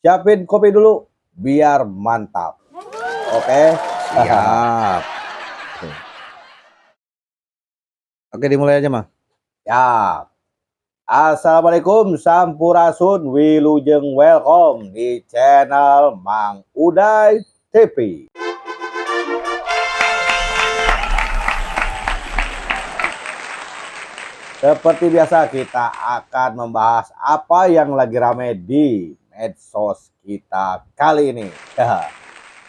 siapin kopi dulu biar mantap. Oke, Siap. Oke, dimulai aja, Mang. ya. Assalamualaikum Sampurasun, Wilujeng welcome di channel Mang Uday TV. Seperti biasa kita akan membahas apa yang lagi rame di medsos kita kali ini.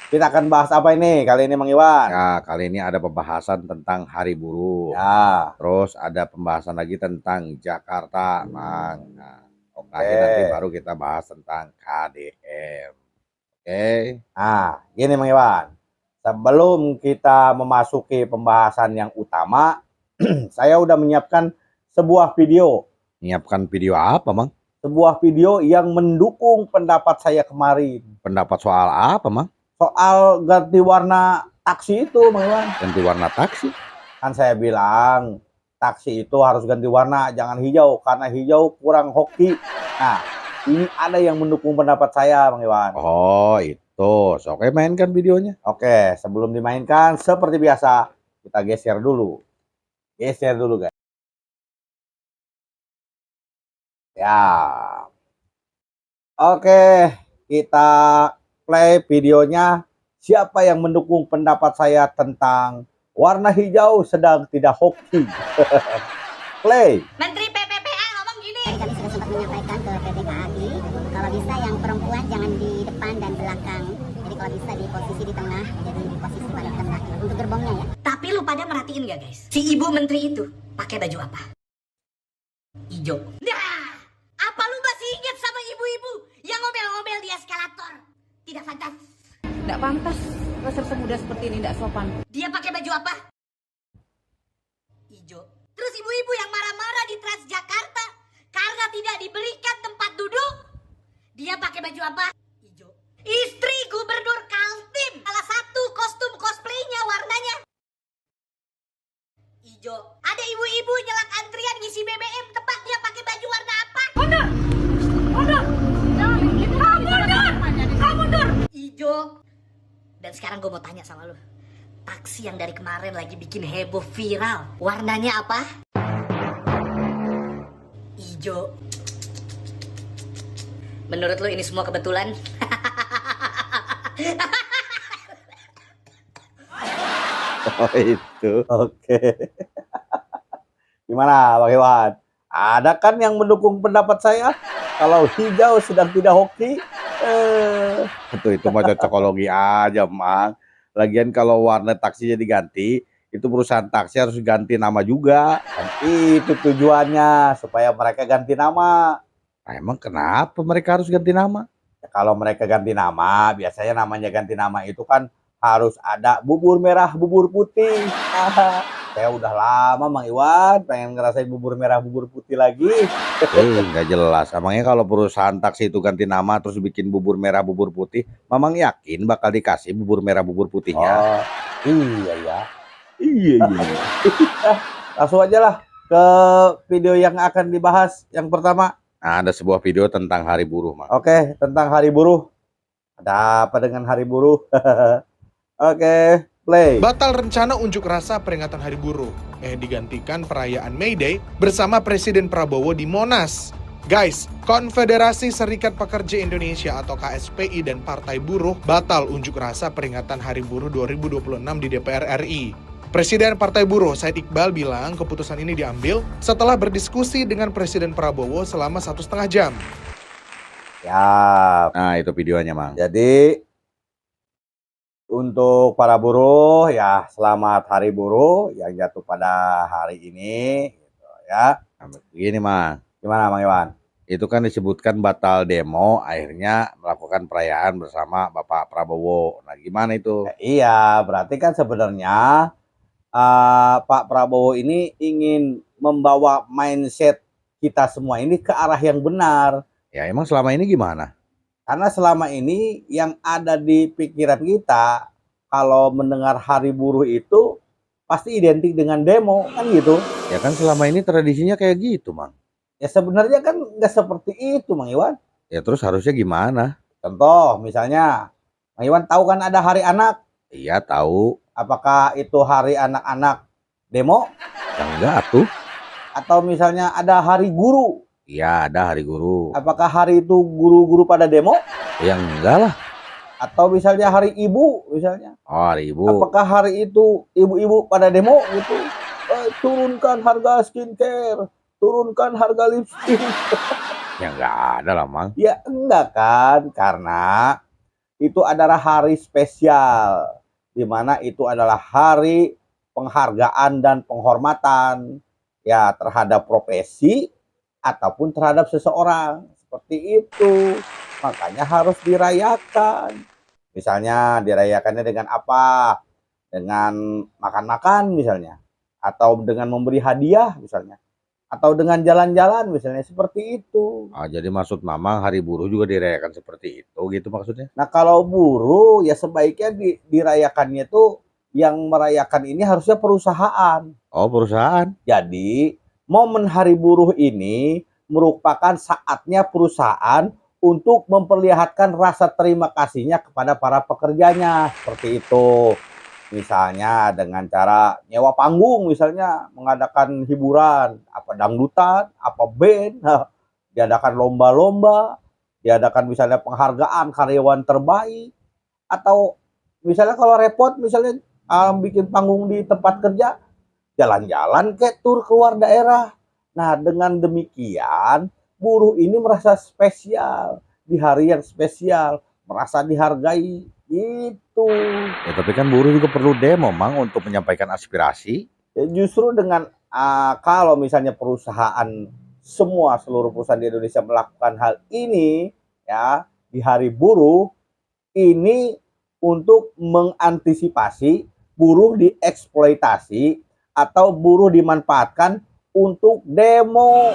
Kita akan bahas apa ini kali ini, Mang Iwan? Ya, kali ini ada pembahasan tentang Hari Buruh. Ya, Terus ada pembahasan lagi tentang Jakarta, Mang. Nah, oke. nanti baru kita bahas tentang KDM. Oke. Nah, gini Mang Iwan. Sebelum kita memasuki pembahasan yang utama, saya udah menyiapkan sebuah video. Menyiapkan video apa, Mang? Sebuah video yang mendukung pendapat saya kemarin. Pendapat soal apa, Mang? Soal ganti warna taksi itu, Mang Iwan. Ganti warna taksi? Kan saya bilang, taksi itu harus ganti warna, jangan hijau. Karena hijau kurang hoki. Nah, ini ada yang mendukung pendapat saya, Mang Iwan. Oh, itu. So, oke, mainkan videonya. Oke, sebelum dimainkan, seperti biasa, kita geser dulu. Geser dulu, guys. Ya. Oke, kita play videonya. Siapa yang mendukung pendapat saya tentang warna hijau sedang tidak hoki? Play. Menteri PPPA ngomong gini. Kami sudah sempat menyampaikan ke PT KAI, kalau bisa yang perempuan jangan di depan dan belakang. Jadi kalau bisa di posisi di tengah, jadi di posisi paling tengah untuk gerbongnya ya. Tapi lu pada merhatiin gak guys? Si ibu menteri itu pakai baju apa? Ijo. Nah, apa lu masih ingat sama ibu-ibu yang ngomel-ngomel di eskalator? Tidak pantas. Tidak pantas, peserta muda seperti ini tidak sopan. Dia pakai baju apa? Ijo. Terus ibu-ibu yang marah-marah di Transjakarta karena tidak diberikan tempat duduk, dia pakai baju apa? Ijo. Istri Gubernur Kaltim, salah satu kostum cosplaynya warnanya ijo. Ada ibu-ibu nyelak antrian ngisi BBM, tempat dia pakai baju warna apa? Mundur! Mundur! Jangan begitu. Kamu mundur! Ijo. Dan sekarang gue mau tanya sama lu. Taksi yang dari kemarin lagi bikin heboh viral, warnanya apa? Ijo. Menurut lu ini semua kebetulan? Oh itu, oke. Gimana, Bang Iwan? Ada kan yang mendukung pendapat saya? Kalau hijau sedang tidak hoki, Itu mah cocokologi aja, Mang. Lagian kalau warna taksinya diganti, itu perusahaan taksi harus ganti nama juga. kan itu tujuannya supaya mereka ganti nama. Nah, emang kenapa mereka harus ganti nama? Ya, kalau mereka ganti nama, biasanya namanya ganti nama itu kan harus ada bubur merah, bubur putih. Saya udah lama, Mang Iwan, pengen ngerasain bubur merah, bubur putih lagi. Nggak jelas. Emangnya kalau perusahaan taksi itu ganti nama terus bikin bubur merah, bubur putih, Mamang yakin bakal dikasih bubur merah, bubur putihnya? Oh, iya ya. Iya. Langsung aja lah ke video yang akan dibahas. Yang pertama, Nah, ada sebuah video tentang Hari Buruh, Mang. oke, tentang Hari Buruh. Ada apa dengan Hari Buruh? Oke, play. Batal rencana unjuk rasa peringatan Hari Buruh. Digantikan perayaan May Day bersama Presiden Prabowo di Monas. Guys, Konfederasi Serikat Pekerja Indonesia atau KSPI dan Partai Buruh batal unjuk rasa peringatan Hari Buruh 2026 di DPR RI. Presiden Partai Buruh Said Iqbal bilang keputusan ini diambil setelah berdiskusi dengan Presiden Prabowo selama 1,5 jam. Ya, Nah, itu videonya, Mang. jadi untuk para buruh ya selamat Hari Buruh yang jatuh pada hari ini gitu ya. Nah, begini, Mang. Gimana, Mang Iwan? Itu kan disebutkan batal demo, akhirnya melakukan perayaan bersama Bapak Prabowo. Nah, gimana itu? Iya, berarti kan sebenarnya Pak Prabowo ini ingin membawa mindset kita semua ini ke arah yang benar. Ya, emang selama ini gimana? Karena selama ini yang ada di pikiran kita kalau mendengar Hari Buruh itu pasti identik dengan demo kan gitu. Ya kan selama ini tradisinya kayak gitu, Mang. Ya sebenarnya kan nggak seperti itu, Mang Iwan. Ya terus harusnya gimana? Contoh misalnya, Mang Iwan tahu kan ada hari anak? Iya tahu. Apakah itu hari anak-anak demo? Ya enggak tuh. Atau misalnya ada hari guru? Iya ada hari guru. Apakah hari itu guru-guru pada demo? Ya enggak lah. Atau misalnya hari ibu misalnya? Oh hari ibu. Apakah hari itu ibu-ibu pada demo gitu? Turunkan harga skincare, turunkan harga lipstick. Ya enggak ada lah Mang. Ya enggak kan, karena itu adalah hari spesial, di mana itu adalah hari penghargaan dan penghormatan ya terhadap profesi ataupun terhadap seseorang. Seperti itu. Makanya harus dirayakan. Misalnya dirayakannya dengan apa? Dengan makan-makan misalnya. Atau dengan memberi hadiah misalnya. Atau dengan jalan-jalan misalnya. Seperti itu. Ah, jadi maksud Mamang hari buruh juga dirayakan seperti itu gitu maksudnya? Nah kalau buruh ya sebaiknya dirayakannya tuh yang merayakan ini harusnya perusahaan. Oh perusahaan. Jadi momen hari buruh ini merupakan saatnya perusahaan untuk memperlihatkan rasa terima kasihnya kepada para pekerjanya. Seperti itu. Misalnya dengan cara nyewa panggung misalnya mengadakan hiburan. Apa dangdutan, apa band. Diadakan lomba-lomba. Diadakan misalnya penghargaan karyawan terbaik. Atau misalnya kalau repot misalnya bikin panggung di tempat kerja. Jalan-jalan kayak tur keluar daerah. Nah dengan demikian buruh ini merasa spesial di hari yang spesial, merasa dihargai itu. Ya tapi kan buruh juga perlu demo Mang untuk menyampaikan aspirasi. Ya, justru dengan kalau misalnya perusahaan seluruh perusahaan di Indonesia melakukan hal ini ya di hari buruh ini untuk mengantisipasi buruh dieksploitasi atau buruh dimanfaatkan untuk demo.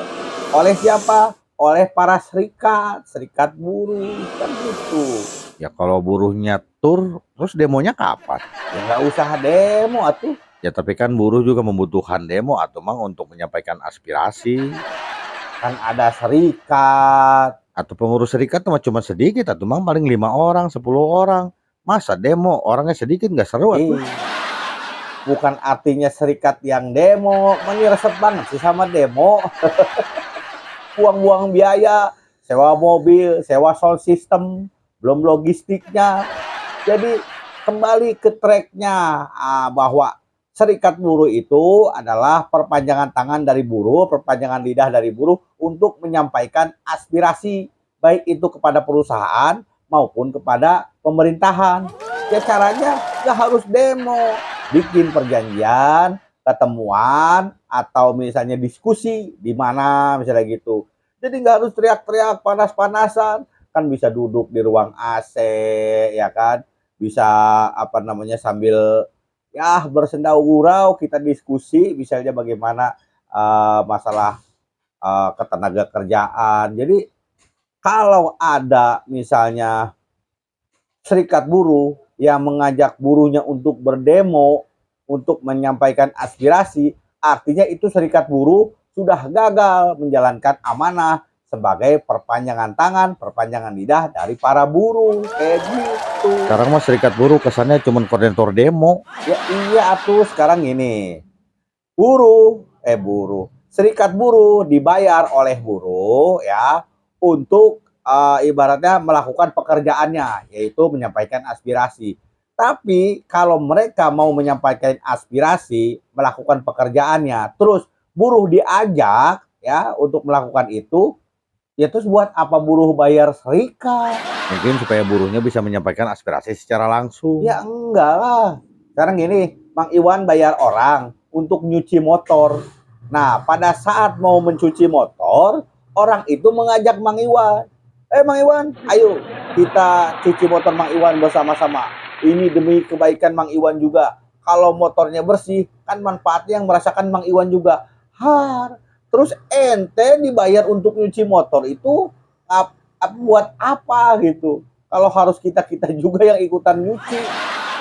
Oleh siapa? Oleh para serikat buruh, kan gitu. Ya kalau buruhnya tur, terus demonya kapan? Ya nggak usah demo atuh. Ya tapi kan buruh juga membutuhkan demo atau Mang untuk menyampaikan aspirasi. Kan ada serikat. Atau pengurus serikat cuma sedikit atau Mang paling 5 orang, 10 orang. Masa demo orangnya sedikit nggak seru atuh? Bukan artinya serikat yang demo, ini resep banget sih sama demo. Buang-buang biaya, sewa mobil, sewa sound system, belum logistiknya. Jadi kembali ke tracknya bahwa serikat buruh itu adalah perpanjangan tangan dari buruh, perpanjangan lidah dari buruh untuk menyampaikan aspirasi baik itu kepada perusahaan maupun kepada pemerintahan. Ya caranya nggak harus demo, bikin perjanjian, ketemuan, atau misalnya diskusi di mana misalnya gitu. Jadi nggak harus teriak-teriak panas-panasan, kan bisa duduk di ruang AC, ya kan, bisa apa namanya sambil ya bersenda gurau kita diskusi, misalnya bagaimana masalah ketenaga kerjaan. Jadi kalau ada misalnya serikat buruh yang mengajak buruhnya untuk berdemo, untuk menyampaikan aspirasi, artinya itu serikat buruh sudah gagal menjalankan amanah sebagai perpanjangan tangan, perpanjangan lidah dari para buruh, kayak gitu. Sekarang mah serikat buruh kesannya cuma koordinator demo. Ya iya atuh sekarang ini. Serikat buruh dibayar oleh buruh ya untuk ibaratnya melakukan pekerjaannya, yaitu menyampaikan aspirasi. Tapi kalau mereka mau menyampaikan aspirasi, melakukan pekerjaannya, terus buruh diajak ya untuk melakukan itu, ya terus buat apa buruh bayar serikat? Mungkin supaya buruhnya bisa menyampaikan aspirasi secara langsung. Ya enggak lah. Sekarang gini, Mang Iwan bayar orang untuk nyuci motor. Nah, pada saat mau mencuci motor, orang itu mengajak Mang Iwan. Mang Iwan, ayo kita cuci motor Mang Iwan bersama-sama. Ini demi kebaikan Mang Iwan juga. Kalau motornya bersih, kan manfaatnya yang merasakan Mang Iwan juga. Terus ente dibayar untuk nyuci motor itu buat apa gitu? Kalau harus kita juga yang ikutan nyuci,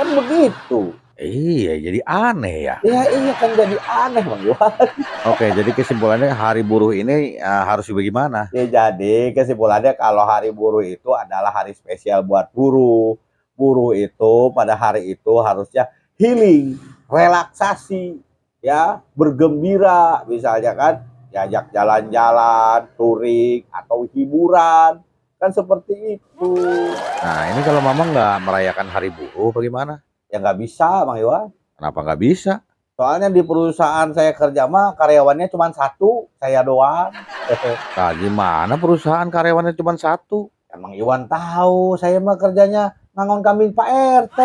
kan begitu. Iya, jadi aneh ya. Ya iya kan jadi aneh Bang Iwan. Oke, jadi kesimpulannya hari buruh ini harus bagaimana? Ya jadi kesimpulannya kalau hari buruh itu adalah hari spesial buat buruh. Buruh itu pada hari itu harusnya healing, relaksasi, ya, bergembira, misalnya kan, diajak jalan-jalan, touring atau hiburan, kan seperti itu. Nah, ini kalau Mama nggak merayakan hari buruh bagaimana? Ya nggak bisa, Bang Iwan. Kenapa nggak bisa? Soalnya di perusahaan saya kerja mah karyawannya cuma satu, saya doang. Nah, gimana perusahaan karyawannya cuma satu? Emang Iwan tahu, saya mah kerjanya ngangon kambing Pak RT.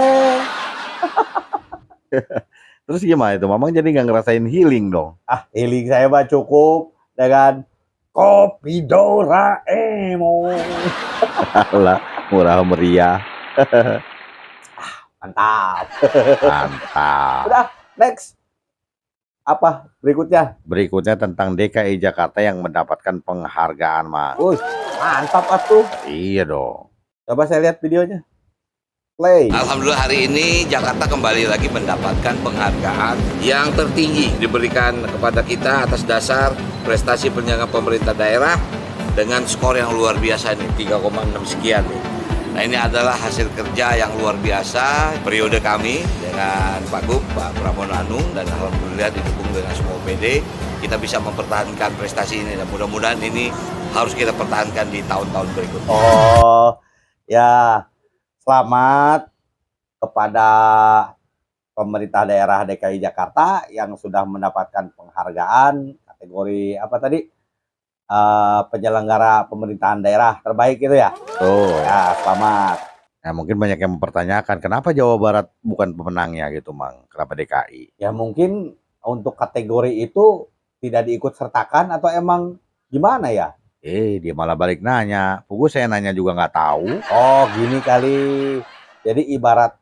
Terus gimana itu? Mama jadi nggak ngerasain healing dong? Ah, healing saya mah cukup dengan kopi Doraemon. Alah, murah meriah. Mantap. Mantap. Udah, next. Apa berikutnya? Berikutnya tentang DKI Jakarta yang mendapatkan penghargaan, Mas. Wih, mantap atuh. Iya dong. Coba saya lihat videonya. Play. Alhamdulillah hari ini Jakarta kembali lagi mendapatkan penghargaan yang tertinggi diberikan kepada kita atas dasar prestasi penyelenggaraan pemerintah daerah dengan skor yang luar biasa nih, 3,6 sekian nih. Nah ini adalah hasil kerja yang luar biasa periode kami dengan Pak Gub, Pak Pramono Anung, dan alhamdulillah didukung dengan semua OPD kita bisa mempertahankan prestasi ini dan mudah-mudahan ini harus kita pertahankan di tahun-tahun berikutnya. Oh, ya. Selamat kepada pemerintah daerah DKI Jakarta yang sudah mendapatkan penghargaan kategori apa tadi? Penyelenggara pemerintahan daerah terbaik itu ya. Tuh. Ya, selamat. Nah, mungkin banyak yang mempertanyakan kenapa Jawa Barat bukan pemenangnya gitu, Mang. Kenapa DKI? Ya mungkin untuk kategori itu tidak diikut sertakan atau emang gimana ya? Dia malah balik nanya. Pugu saya nanya juga nggak tahu. Oh, gini kali. Jadi ibarat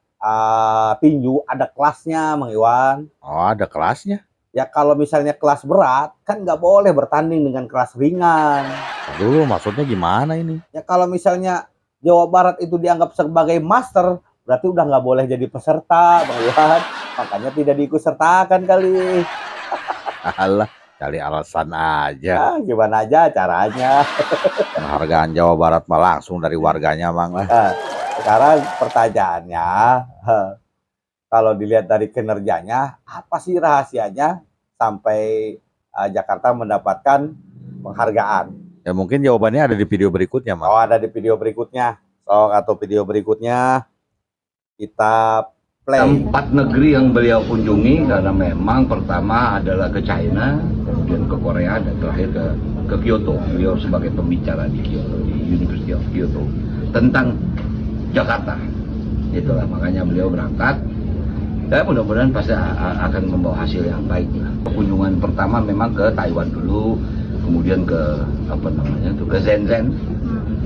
tinju ada kelasnya, Mang Iwan. Oh, ada kelasnya. Ya kalau misalnya kelas berat, kan nggak boleh bertanding dengan kelas ringan. Dulu maksudnya gimana ini? Ya kalau misalnya Jawa Barat itu dianggap sebagai master, berarti udah nggak boleh jadi peserta, Bang Iwan. Makanya tidak diikut sertakan kali. Alah, cari alasan aja. Ya, gimana aja caranya. Penghargaan Jawa Barat mah langsung dari warganya, Mang. Nah, sekarang pertanyaannya, kalau dilihat dari kinerjanya, apa sih rahasianya sampai Jakarta mendapatkan penghargaan? Ya mungkin jawabannya ada di video berikutnya, Mang. Oh, ada di video berikutnya. Atau video berikutnya kita play. 4 negeri yang beliau kunjungi karena memang pertama adalah ke China, kemudian ke Korea, dan terakhir ke Kyoto. Beliau sebagai pembicara di Kyoto, di University of Kyoto tentang Jakarta. Itulah makanya beliau berangkat. Dan mudah-mudahan pasti akan membawa hasil yang baik. Kunjungan pertama memang ke Taiwan dulu, kemudian ke ke Shenzhen,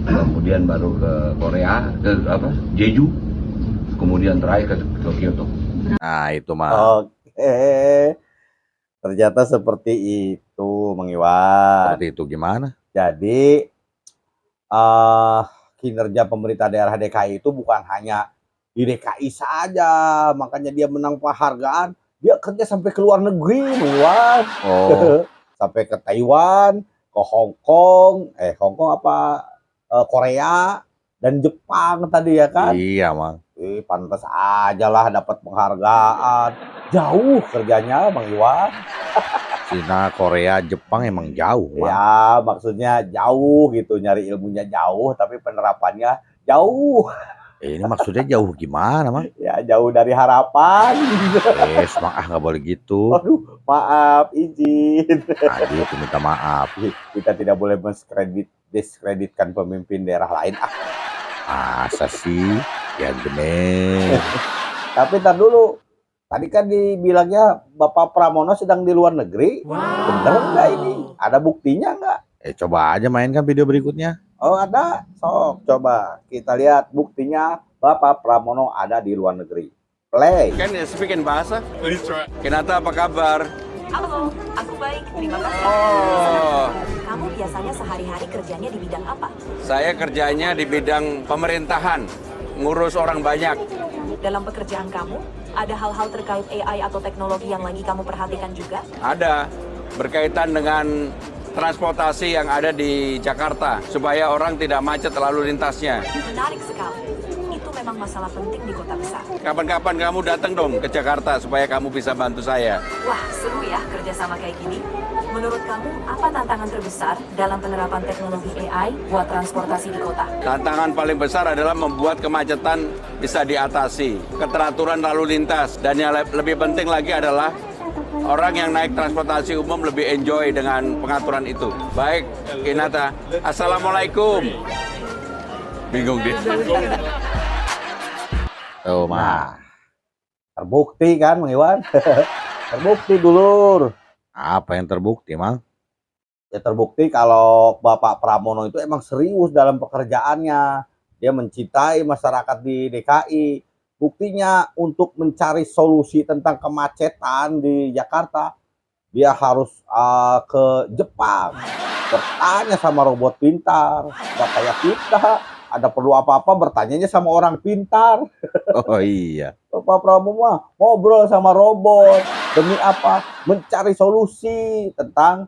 kemudian baru ke Korea, ke Jeju, kemudian terakhir ke Kyoto. Nah, itu mah. Oke. Ternyata seperti itu, Mang Iwan. Seperti itu gimana? Jadi kinerja pemerintah daerah DKI itu bukan hanya di DKI saja, makanya dia menang penghargaan. Dia kerja sampai ke luar negeri, Mang Iwan. Oh, Sampai ke Taiwan, ke Hong Kong, Korea dan Jepang tadi ya kan. iya, Mang. Pantas aja lah dapat penghargaan. Jauh kerjanya, Bang Iwan. Cina, Korea, Jepang emang jauh, Mang. Ya, maksudnya jauh gitu, nyari ilmunya jauh, tapi penerapannya jauh. Ini maksudnya jauh gimana, Mang? Ya, jauh dari harapan. Mang, nggak boleh gitu. Aduh, maaf, izin. Tadi itu minta maaf. Kita tidak boleh diskreditkan pemimpin daerah lain. Masa sih? Ya bener. Tapi ntar dulu. Tadi kan dibilangnya Bapak Pramono sedang di luar negeri. Bener nggak ini? Ada buktinya nggak? Coba aja mainkan video berikutnya. Oh ada, sok coba kita lihat buktinya Bapak Pramono ada di luar negeri. Play. Kan speaking bahasa? Kenata, apa kabar? Halo, aku baik, terima kasih. Oh, Kamu biasanya sehari-hari kerjanya di bidang apa? saya kerjanya di bidang pemerintahan, ngurus orang banyak. Dalam pekerjaan kamu, Ada hal-hal terkait AI atau teknologi yang lagi kamu perhatikan juga? Ada berkaitan dengan transportasi yang ada di Jakarta supaya orang tidak macet lalu lintasnya. Menarik sekali. Itu memang masalah penting di kota besar. Kapan-kapan kamu datang dong ke Jakarta supaya kamu bisa bantu saya. Wah, seru ya kerjasama kayak gini. Menurut kamu, apa tantangan terbesar dalam penerapan teknologi AI buat transportasi di kota? Tantangan paling besar adalah membuat kemacetan bisa diatasi, keteraturan lalu lintas, dan yang lebih penting lagi adalah orang yang naik transportasi umum lebih enjoy dengan pengaturan itu. Baik, Kinata. Assalamualaikum. Bingung dia. Tuh, Mang. Nah, terbukti kan Mang Iwan? Terbukti dulur. Apa yang terbukti, Mang? Ya terbukti kalau Bapak Pramono itu emang serius dalam pekerjaannya. Dia mencintai masyarakat di DKI. Buktinya untuk mencari solusi tentang kemacetan di Jakarta, dia harus ke Jepang. Bertanya sama robot pintar. Gak kayak kita, ada perlu apa-apa bertanyanya sama orang pintar. Oh iya. Bapak Pramono ngobrol sama robot. Demi apa? Mencari solusi tentang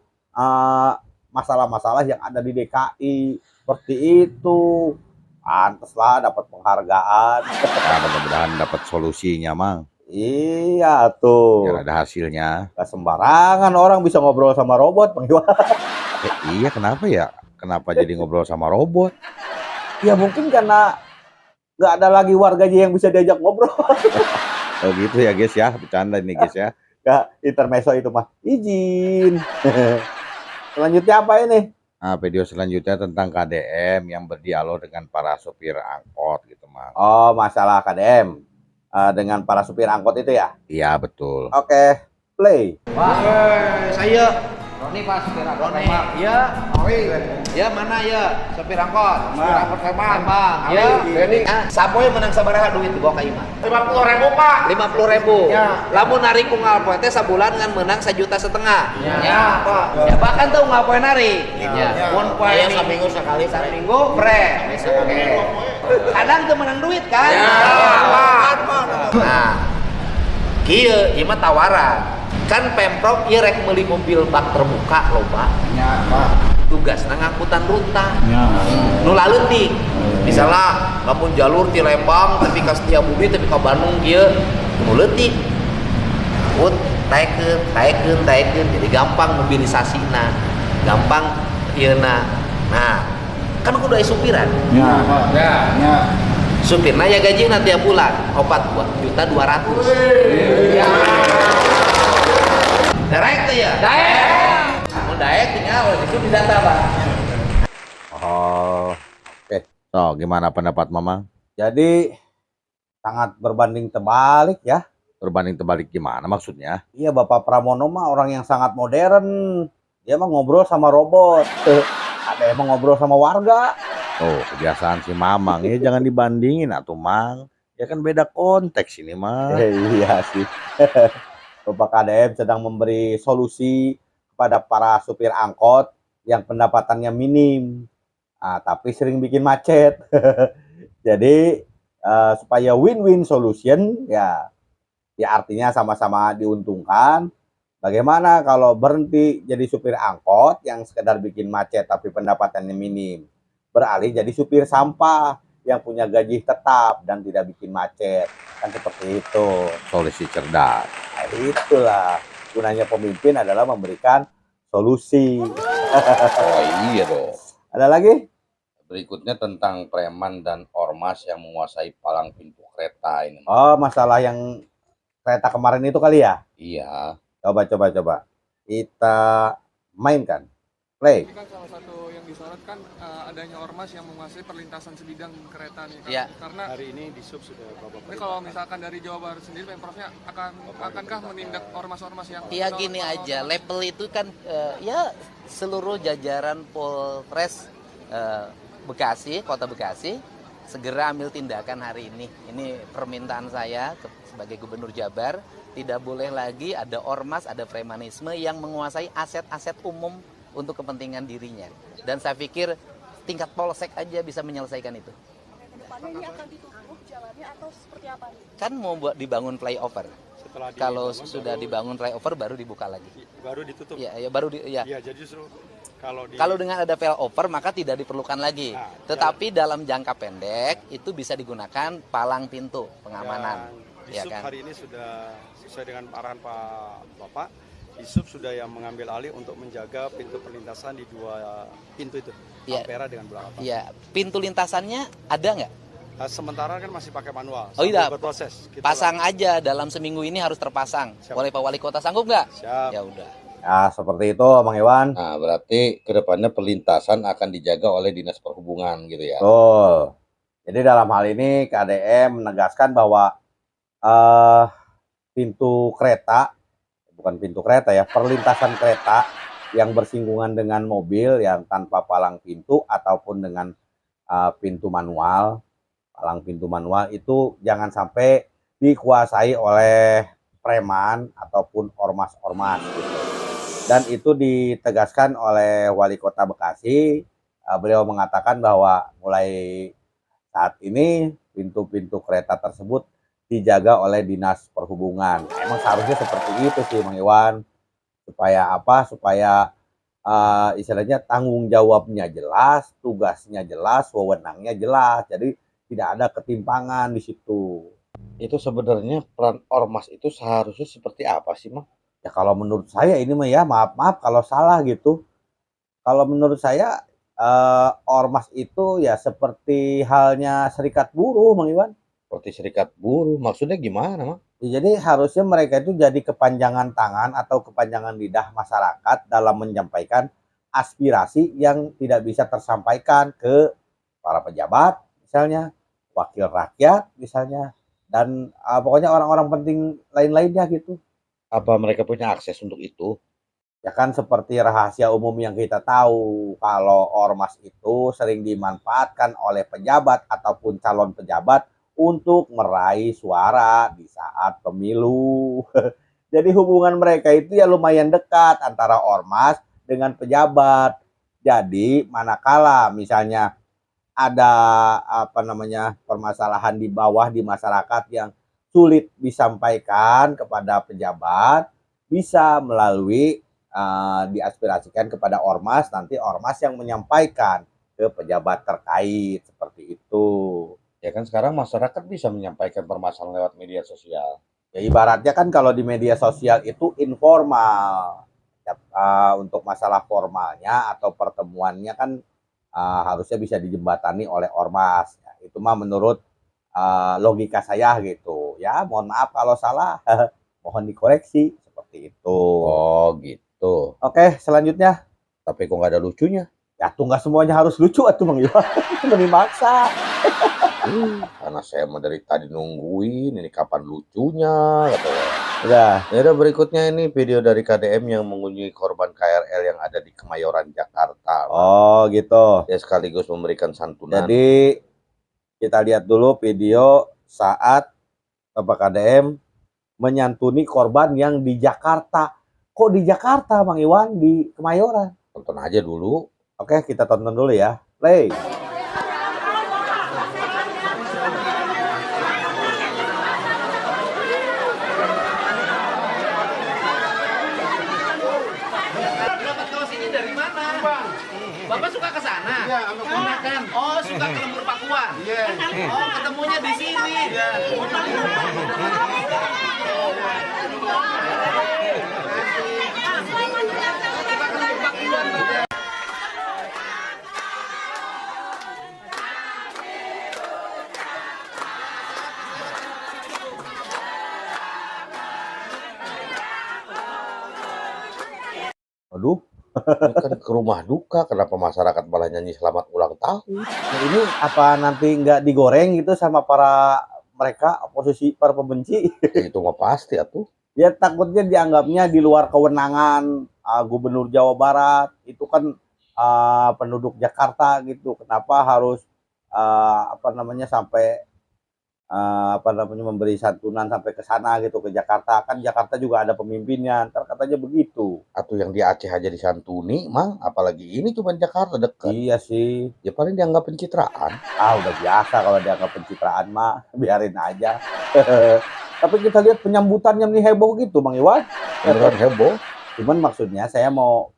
masalah-masalah yang ada di DKI. Seperti itu. Pantaslah dapat penghargaan. Ya, mudah-mudahan dapat solusinya, Mang. Iya tuh. Biar ada hasilnya. Gak sembarangan orang bisa ngobrol sama robot, Bang Iwan. Iya, kenapa ya? Kenapa jadi ngobrol sama robot? Ya mungkin karena nggak ada lagi warganya yang bisa diajak ngobrol. Oh gitu ya, guys ya. Bercanda nih, guys ya. Gak intermezzo itu mah. Izin. Selanjutnya apa ini? Nah, video selanjutnya tentang KDM yang berdialog dengan para sopir angkot gitu, Mang. Oh, masalah KDM dengan para supir angkot itu ya? Iya, betul. Oke, play. Saya Roni Pak, supir angkot. Roni. Iya. Ya mana ya supir angkot? Supir angkot Lembang. Ya. Reni. Sapoe menang sabaraha duit dibawa ka imah? 50.000 Pak. 50.000. Ya. Lamun nari ku ngalpoe teh sabulan ngan menang 1,5 juta. Ya Pak. Ya bahkan tuh ngalpoe nari. Ya. Mun poe ini seminggu sekali. Seminggu bre. Oke. Kadang tuh menang duit kan? Ya. Nah. Kieu ieu mah tawaran. Kan Pemprov ieu rek meuli mobil bak terbuka loba. Ya, Pak. Tugasna ngangkutan ruta. Ya. Nu laleutik. Misalnya lamun jalur ti Lembang tapi ka Setiabudi tapi ka Bandung kieu nu leutik. Put taekeun jadi gampang mobilisasina. Gampang ieuna. Nah, kan kudu aya supiran. Ya, Pak. Ya. Supirna ya gajina tiap bulan 4.200.000. Ya. Daek tuh ya? Daek. Mau daek tinggal itu bisa apa? Oh, oke. So, gimana pendapat Mama? Jadi sangat berbanding terbalik ya. Berbanding terbalik gimana maksudnya? Iya, Bapak Pramono mah orang yang sangat modern. Dia mah ngobrol sama robot. Ada emang ngobrol sama warga. Oh, kebiasaan si Mamang ya, jangan dibandingin atuh, Mang. Ya kan beda konteks ini mah. Iya sih. Bapak KDM sedang memberi solusi kepada para supir angkot yang pendapatannya minim, tapi sering bikin macet. Jadi supaya win-win solution ya artinya sama-sama diuntungkan. Bagaimana kalau berhenti jadi supir angkot yang sekedar bikin macet tapi pendapatannya minim, beralih jadi supir sampah yang punya gaji tetap dan tidak bikin macet, kan seperti itu. Solusi cerdas. Nah, itulah gunanya pemimpin adalah memberikan solusi. Oh iya dong. Ada lagi? Berikutnya tentang preman dan ormas yang menguasai palang pintu kereta ini. Oh, masalah yang kereta kemarin itu kali ya? Iya. Coba. Kita mainkan. Play. Ini kan salah satu yang disorot kan adanya ormas yang menguasai perlintasan sebidang kereta nih kan. Ya. Karena hari ini di sub sudah Bapak. Ini kalau misalkan dari Jawa Barat sendiri Pemprovnya akankah menindak ormas-ormas yang Ya gini aja, level itu kan ya seluruh jajaran Polres Bekasi, Kota Bekasi segera ambil tindakan hari ini. Ini permintaan saya sebagai Gubernur Jabar, tidak boleh lagi ada ormas, ada premanisme yang menguasai aset-aset umum untuk kepentingan dirinya. Dan saya pikir tingkat polsek aja bisa menyelesaikan itu. kedepannya ini akan ditutup jalannya atau seperti apa nih? Kan mau buat dibangun flyover. Kalau sudah dibangun flyover baru dibuka lagi. Baru ditutup. Iya, ya baru ya. Iya, jadi justru kalau dengan ada flyover maka tidak diperlukan lagi. Tetapi dalam jangka pendek itu bisa digunakan palang pintu pengamanan. Ya kan? Hari ini sudah sesuai dengan arahan Pak Bapak, Disub sudah yang mengambil alih untuk menjaga pintu perlintasan di 2 pintu itu, Ampera dengan Bulak. Iya, pintu lintasannya ada nggak? Sementara kan masih pakai manual. Oh iya, berproses. Pasang aja dalam seminggu ini harus terpasang. Boleh Pak Wali Kota sanggup nggak? Siap. Ya udah. Ya seperti itu Bang Iwan. Nah, berarti kedepannya perlintasan akan dijaga oleh Dinas Perhubungan gitu ya. Betul. Jadi dalam hal ini KDM menegaskan bahwa pintu kereta, bukan pintu kereta ya, perlintasan kereta yang bersinggungan dengan mobil yang tanpa palang pintu ataupun dengan pintu manual, palang pintu manual itu jangan sampai dikuasai oleh preman ataupun ormas-ormas gitu. Dan itu ditegaskan oleh Wali Kota Bekasi. Beliau mengatakan bahwa mulai saat ini pintu-pintu kereta tersebut dijaga oleh Dinas Perhubungan. Emang seharusnya seperti itu sih Bang Iwan. Supaya apa? Supaya istilahnya tanggung jawabnya jelas, tugasnya jelas, wewenangnya jelas. Jadi tidak ada ketimpangan di situ. Itu sebenarnya peran ormas itu seharusnya seperti apa sih, Mang? Ya kalau menurut saya ini mah ya maaf kalau salah gitu. Kalau menurut saya ormas itu ya seperti halnya serikat buruh Bang Iwan. Seperti serikat buruh, maksudnya gimana, Mang? Ya, jadi harusnya mereka itu jadi kepanjangan tangan atau kepanjangan lidah masyarakat dalam menyampaikan aspirasi yang tidak bisa tersampaikan ke para pejabat misalnya, wakil rakyat misalnya, dan pokoknya orang-orang penting lain-lainnya gitu. Apa mereka punya akses untuk itu? Ya kan seperti rahasia umum yang kita tahu, kalau ormas itu sering dimanfaatkan oleh pejabat ataupun calon pejabat untuk meraih suara di saat pemilu. Jadi hubungan mereka itu ya lumayan dekat antara ormas dengan pejabat. Jadi manakala misalnya ada permasalahan di bawah di masyarakat yang sulit disampaikan kepada pejabat, bisa melalui diaspirasikan kepada ormas, nanti ormas yang menyampaikan ke pejabat terkait seperti itu. Ya kan sekarang masyarakat bisa menyampaikan permasalahan lewat media sosial. Ya ibaratnya kan kalau di media sosial itu informal. Ya, untuk masalah formalnya atau pertemuannya kan harusnya bisa dijembatani oleh ormas. Ya, itu mah menurut logika saya gitu. Ya mohon maaf kalau salah, mohon dikoreksi seperti itu. Oh gitu. Oke selanjutnya. Tapi kok nggak ada lucunya? Ya tuh nggak semuanya harus lucu atuh Bang Iwan. Lebih maksa. Karena saya mah dari tadi nungguin ini kapan lucunya gitu. Udah. Ya udah, berikutnya ini video dari KDM yang mengunjungi korban KRL yang ada di Kemayoran Jakarta. Oh gitu. Ya sekaligus memberikan santunan. Jadi kita lihat dulu video saat Bapak KDM menyantuni korban yang di Jakarta. Kok di Jakarta Bang Iwan, di Kemayoran? Tonton aja dulu. Oke kita tonton dulu ya. Play. Bapak suka ke sana? Iya, kan? Oh, suka ke Lembur Pakuan? Iya. Oh, ketemunya di sini. Iya. Aduh. Ini kan ke rumah duka, kenapa masyarakat malah nyanyi selamat ulang tahun? Nah, ini apa nanti nggak digoreng gitu sama mereka oposisi, para pembenci? Ya, itu mah pasti atuh. Ya takutnya dianggapnya di luar kewenangan Gubernur Jawa Barat, itu kan penduduk Jakarta gitu. Kenapa harus sampai apa namanya, memberi santunan sampai ke sana gitu, ke Jakarta. Kan Jakarta juga ada pemimpinnya, entar katanya begitu. Atau yang di Aceh aja disantuni, Mang, apalagi ini cuma Jakarta dekat. Iya sih. Ya paling dianggap pencitraan. Ah, udah biasa kalau dianggap pencitraan mah, biarin aja. Tapi kita lihat penyambutannya nih heboh gitu, Bang Iwan. Beneran heboh. Cuman maksudnya saya mau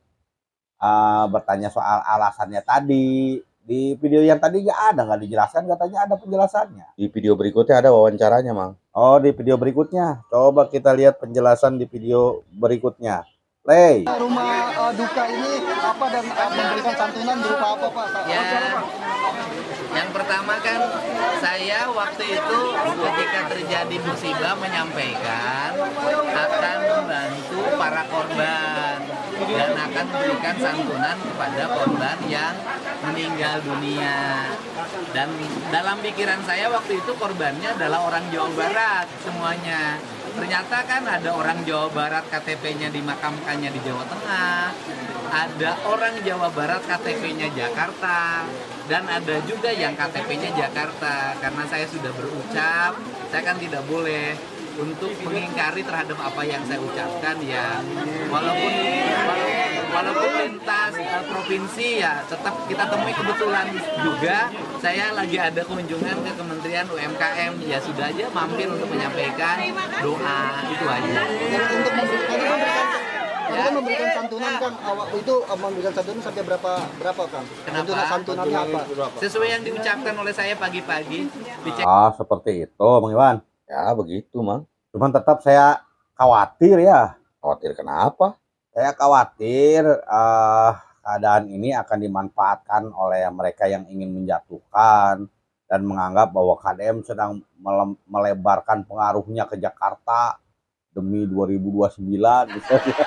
bertanya soal alasannya tadi. Di video yang tadi nggak dijelaskan, katanya ada penjelasannya. Di video berikutnya ada wawancaranya, Mang. Oh, di video berikutnya. Coba kita lihat penjelasan di video berikutnya. Play. Rumah duka ini apa dan memberikan santunan berupa apa, Pak? Ya, yang pertama kan saya waktu itu ketika terjadi musibah menyampaikan akan membantu para korban dan akan memberikan santunan kepada korban yang meninggal dunia. Dan dalam pikiran saya waktu itu korbannya adalah orang Jawa Barat semuanya. Ternyata kan ada orang Jawa Barat KTP-nya dimakamkannya di Jawa Tengah, ada orang Jawa Barat KTP-nya Jakarta, dan ada juga yang KTP-nya Jakarta. Karena saya sudah berucap, saya kan tidak boleh untuk mengingkari terhadap apa yang saya ucapkan ya. Walaupun lintas provinsi ya tetap kita temui. Kebetulan juga saya lagi ada kunjungan ke Kementerian UMKM, ya sudah aja mampir untuk menyampaikan doa, itu aja. Kita memberikan santunan kan, waktu itu memberikan santunan sampai berapa kan? Kenapa? Santunannya apa? Sesuai yang diucapkan oleh saya pagi-pagi. Ah, seperti itu, Bang Iwan. Ya, begitu, Mang. Cuman tetap saya khawatir ya. Khawatir kenapa? Saya khawatir keadaan ini akan dimanfaatkan oleh mereka yang ingin menjatuhkan dan menganggap bahwa KDM sedang melebarkan pengaruhnya ke Jakarta demi 2029 misalnya.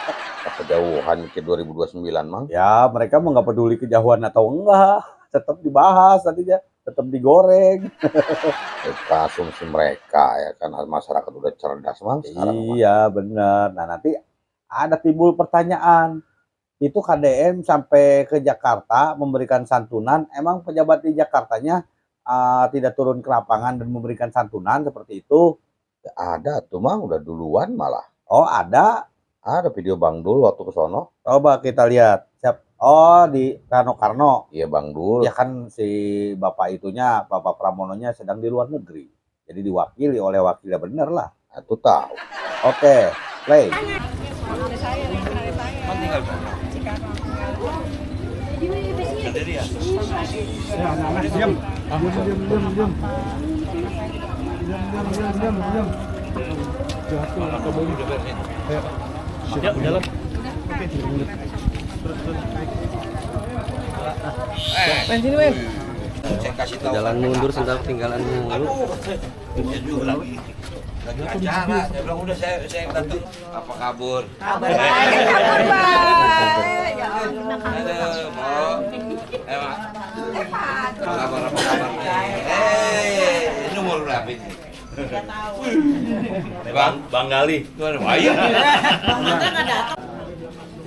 Kejauhan mikir 2029, Mang. Ya, mereka mau nggak peduli kejauhan atau enggak, tetap dibahas tadinya, tetap digoreng. Itu asumsi mereka ya kan, masyarakat udah cerdas, Mang. Iya, benar. Nah, nanti ada timbul pertanyaan. Itu KDM sampai ke Jakarta memberikan santunan, emang pejabat di Jakartanya tidak turun ke lapangan dan memberikan santunan seperti itu? Ada tuh, Mang, udah duluan malah. Oh, ada? Ada video Bang Dul waktu ke sono. Coba kita lihat. Oh, di Karno. Iya, Bang Dul. Ya kan si Bapak itunya, Bapak Pramononya sedang di luar negeri. Jadi diwakili oleh wakilnya, bener lah. Itu tahu. Oke, play. Sendiri ya? Ya, anak-anak diam. Diam. Diam. Jatuh. Apa boleh juga nih? Ayo. Yuk, jalan. Oke. Men, sini, men. Saya kasih tahu. Jalan mundur sebentar, ketinggalan mulu. Lagi acara, saya bilang udah saya yang datang. Apa kabur? Kabar baik, kabar baik. Ya Aduh, mau. Mak. Apa kabar? Ini umur berapa ini? Bang Gali. Ayo.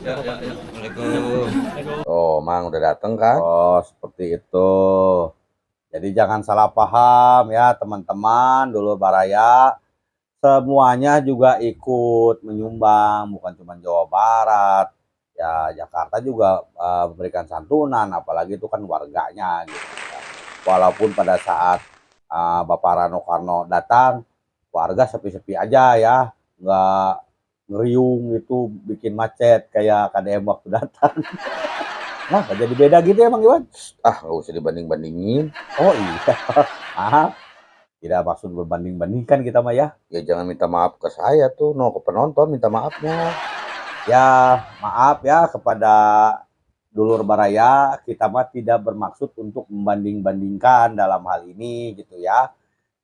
Ya. Assalamualaikum. Oh, Mang udah dateng kan? Oh, seperti itu. Jadi jangan salah paham ya teman-teman, dulur baraya. Semuanya juga ikut menyumbang, bukan cuma Jawa Barat. Ya, Jakarta juga memberikan santunan, apalagi itu kan warganya gitu. Walaupun pada saat Bapak Rano Karno datang, warga sepi-sepi aja ya, nggak ngeriung itu bikin macet kayak KDM waktu datang. Nah, jadi beda gitu ya Bang Iwan? Ah, nggak usah dibanding-bandingin. Oh iya, maaf. Tidak maksud berbanding-bandingkan kita mah ya. Ya jangan minta maaf ke saya tuh, no, ke penonton minta maafnya. Ya, maaf ya kepada dulur baraya, kita mah tidak bermaksud untuk membanding-bandingkan dalam hal ini gitu ya.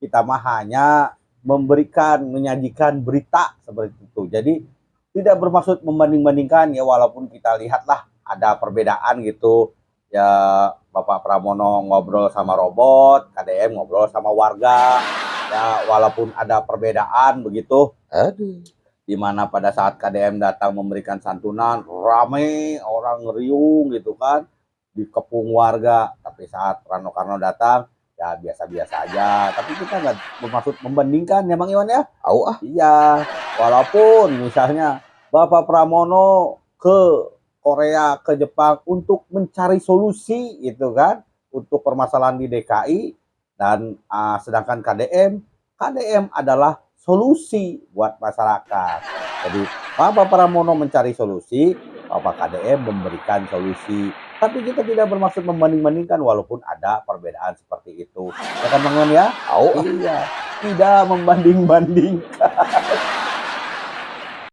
Kita mah hanya memberikan, menyajikan berita seperti itu. Jadi tidak bermaksud membanding-bandingkan ya, walaupun kita lihatlah ada perbedaan gitu. Ya, Bapak Pramono ngobrol sama robot, KDM ngobrol sama warga. Ya, walaupun ada perbedaan begitu. Aduh. Di mana pada saat KDM datang memberikan santunan, rame, orang ngeriung gitu kan, dikepung warga. Tapi saat Rano Karno datang, ya biasa-biasa aja. Tapi kita nggak bermaksud membandingkan ya Bang Iwan ya. Iya, walaupun misalnya Bapak Pramono ke Korea, ke Jepang untuk mencari solusi gitu kan untuk permasalahan di DKI, dan sedangkan KDM adalah solusi buat masyarakat. Jadi Bapak Pramono mencari solusi, Bapak KDM memberikan solusi. Tapi kita tidak bermaksud membanding-bandingkan walaupun ada perbedaan seperti itu. Ya kan Bang Iwan ya? Iya, tidak membanding-bandingkan.